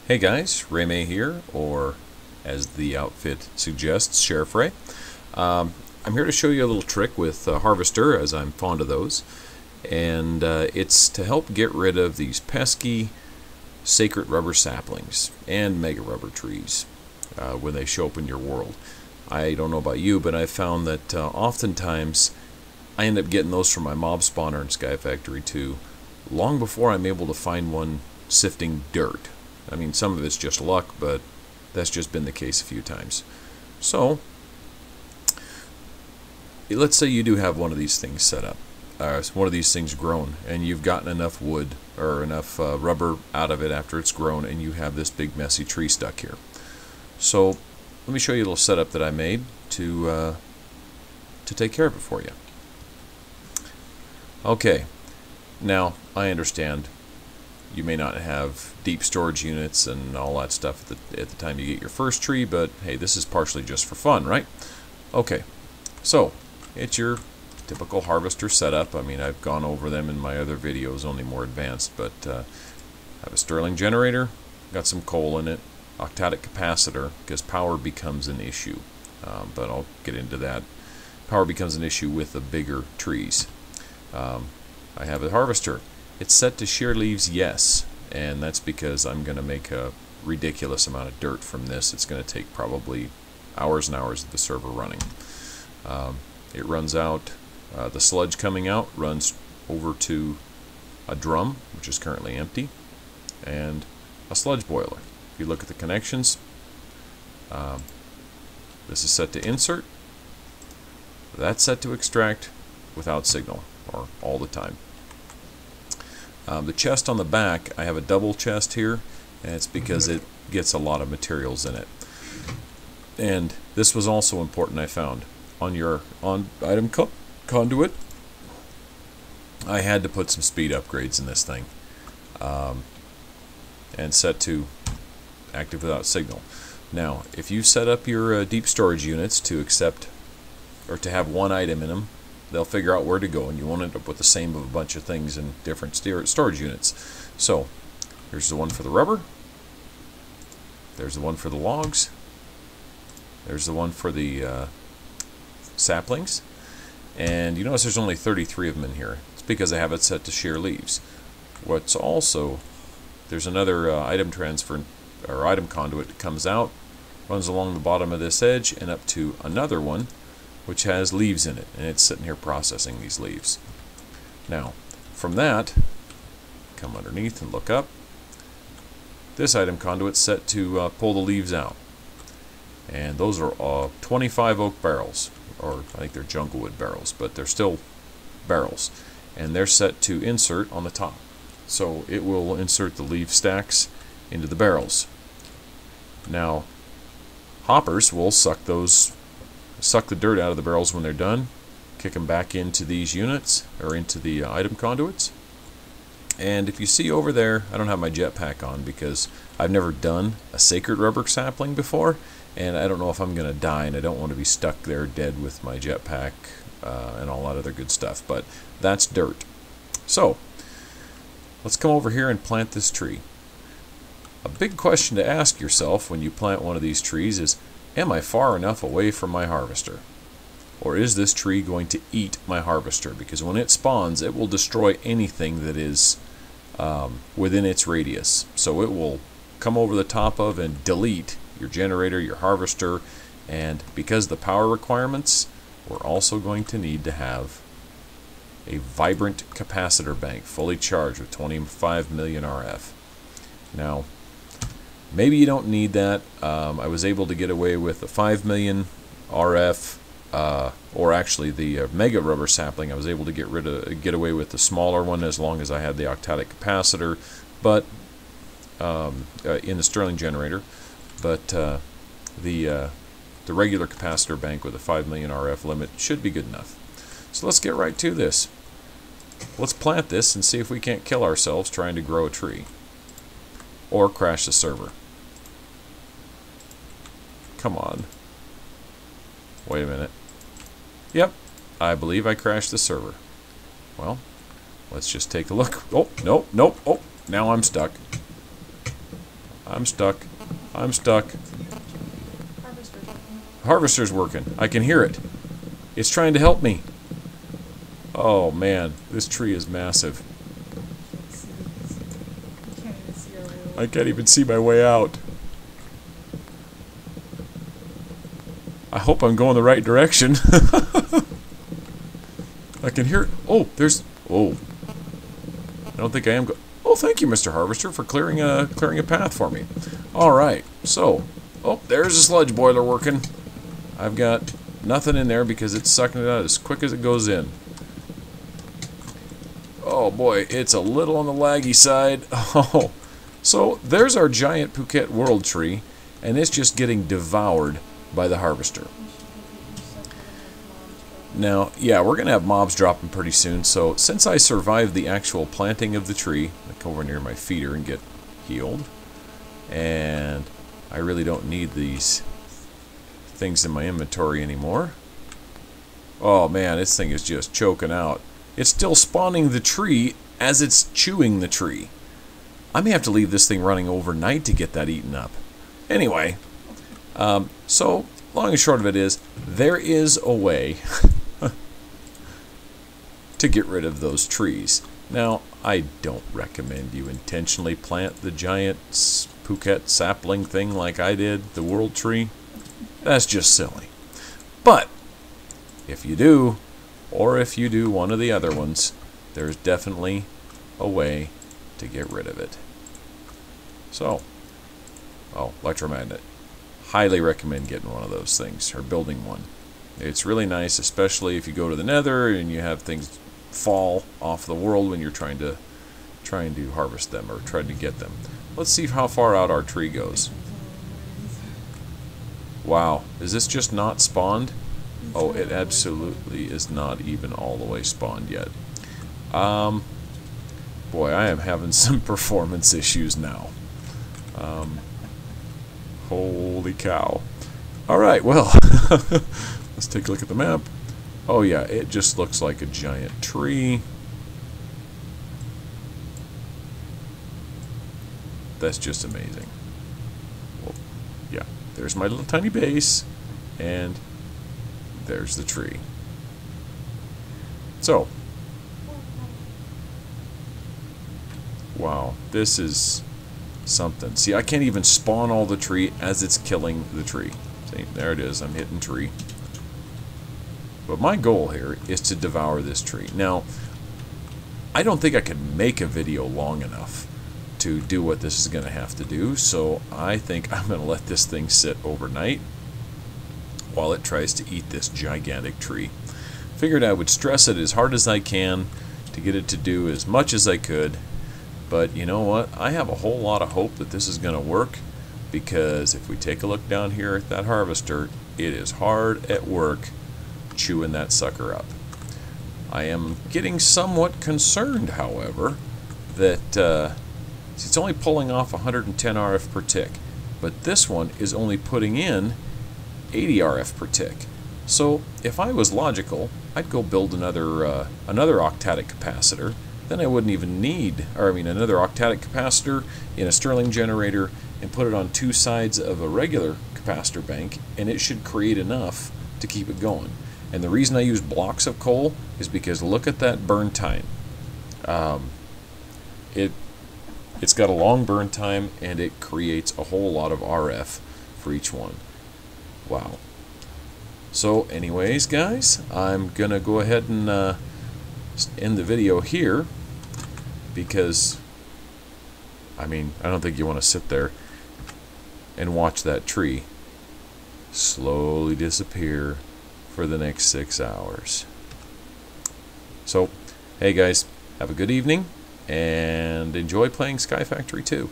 Hey guys, Ray May here, or as the outfit suggests, Sheriff Ray. I'm here to show you a little trick with a harvester, as I'm fond of those, and it's to help get rid of these pesky sacred rubber saplings and mega rubber trees when they show up in your world. I don't know about you, but I've found that oftentimes I end up getting those from my mob spawner in Sky Factory 2 long before I'm able to find one sifting dirt. I mean, some of it's just luck, but that's just been the case a few times. So, let's say you do have one of these things set up, one of these things grown, and you've gotten enough wood or enough rubber out of it after it's grown, and you have this big messy tree stuck here. So, let me show you a little setup that I made to take care of it for you. Okay, now I understand you may not have deep storage units and all that stuff at the time you get your first tree, but hey, this is partially just for fun, right? Okay, so it's your typical harvester setup. I mean, I've gone over them in my other videos, only more advanced, but I have a stirling generator, got some coal in it, octadic capacitor, because power becomes an issue, but I'll get into that. Power becomes an issue with the bigger trees. I have a harvester. It's set to shear leaves, yes, and that's because I'm going to make a ridiculous amount of dirt from this. It's going to take probably hours and hours of the server running. It runs out, the sludge coming out runs over to a drum, which is currently empty, and a sludge boiler. If you look at the connections, this is set to insert, that's set to extract without signal, or all the time. The chest on the back, I have a double chest here, and it's because it gets a lot of materials in it. And this was also important, I found. On your item conduit, I had to put some speed upgrades in this thing, and set to active without signal. Now, if you set up your deep storage units to accept, or to have one item in them, they'll figure out where to go, and you won't end up with the same of a bunch of things in different storage units. So, here's the one for the rubber. There's the one for the logs. There's the one for the saplings. And you notice there's only 33 of them in here. It's because I have it set to shear leaves. What's also, there's another item transfer, or item conduit that comes out, runs along the bottom of this edge, and up to another one, which has leaves in it, and it's sitting here processing these leaves. Now, from that, come underneath and look up. This item conduit's set to pull the leaves out. And those are 25 oak barrels, or I think they're junglewood barrels, but they're still barrels. And they're set to insert on the top. So it will insert the leaf stacks into the barrels. Now, hoppers will suck the dirt out of the barrels when they're done, kick them back into these units, or into the item conduits. And if you see over there, I don't have my jetpack on because I've never done a sacred rubber sapling before, and I don't know if I'm going to die, and I don't want to be stuck there dead with my jetpack and all that other good stuff, but that's dirt. So, let's come over here and plant this tree. A big question to ask yourself when you plant one of these trees is, am I far enough away from my harvester? Or is this tree going to eat my harvester? Because when it spawns, it will destroy anything that is within its radius. So it will come over the top of and delete your generator, your harvester, and because of the power requirements, we're also going to need to have a vibrant capacitor bank fully charged with 25 million RF. Now, maybe you don't need that. I was able to get away with the 5 million RF, or actually the mega rubber sapling. I was able to get away with the smaller one as long as I had the octadic capacitor, but in the stirling generator. But the regular capacitor bank with a 5 million RF limit should be good enough. So let's get right to this. Let's plant this and see if we can't kill ourselves trying to grow a tree. Or crash the server. Come on. Wait a minute. Yep, I believe I crashed the server. Well, let's just take a look. Oh, nope, nope. Oh, now I'm stuck. I'm stuck. I'm stuck. Harvester's working. I can hear it. It's trying to help me. Oh man, this tree is massive. I can't even see my way out. I hope I'm going the right direction. I can hear it. Oh, there's... Oh. I don't think I am... Oh, thank you, Mr. Harvester, for clearing a path for me. Alright, so... Oh, there's a sludge boiler working. I've got nothing in there because it's sucking it out as quick as it goes in. Oh boy, it's a little on the laggy side. Oh, so there's our giant Phuket world tree, and it's just getting devoured by the harvester. Now, yeah, we're going to have mobs dropping pretty soon, so since I survived the actual planting of the tree, I come over near my feeder and get healed, and I really don't need these things in my inventory anymore. Oh man, this thing is just choking out. It's still spawning the tree as it's chewing the tree. I may have to leave this thing running overnight to get that eaten up. Anyway, so long and short of it is, there is a way to get rid of those trees. Now, I don't recommend you intentionally plant the giant Phuket sapling thing like I did, the world tree. That's just silly. But, if you do, or if you do one of the other ones, there's definitely a way to get rid of it. So, oh, electromagnet. Highly recommend getting one of those things, or building one. It's really nice, especially if you go to the nether and you have things fall off the world when you're trying to harvest them or trying to get them. Let's see how far out our tree goes. Wow, is this just not spawned? Oh, it absolutely is not even all the way spawned yet. Boy, I am having some performance issues now. Holy cow. Alright, well, let's take a look at the map. Oh yeah, it just looks like a giant tree. That's just amazing. Well, yeah, there's my little tiny base, and there's the tree. So, wow, this is something. See, I can't even spawn all the tree as it's killing the tree. See, there it is, I'm hitting tree. But my goal here is to devour this tree. Now, I don't think I can make a video long enough to do what this is going to have to do, so I think I'm going to let this thing sit overnight while it tries to eat this gigantic tree. Figured I would stress it as hard as I can to get it to do as much as I could, but you know what? I have a whole lot of hope that this is going to work, because if we take a look down here at that harvester, it is hard at work chewing that sucker up. I am getting somewhat concerned, however, that it's only pulling off 110 RF per tick, but this one is only putting in 80 RF per tick. So if I was logical, I'd go build another octatic capacitor. Then I wouldn't even need, another octatic capacitor in a stirling generator and put it on two sides of a regular capacitor bank, and it should create enough to keep it going. And the reason I use blocks of coal is because look at that burn time. It's got a long burn time, and it creates a whole lot of RF for each one. Wow. So anyways, guys, I'm going to go ahead and end the video here, because, I don't think you want to sit there and watch that tree slowly disappear for the next 6 hours. So, hey guys, have a good evening, and enjoy playing Sky Factory 2.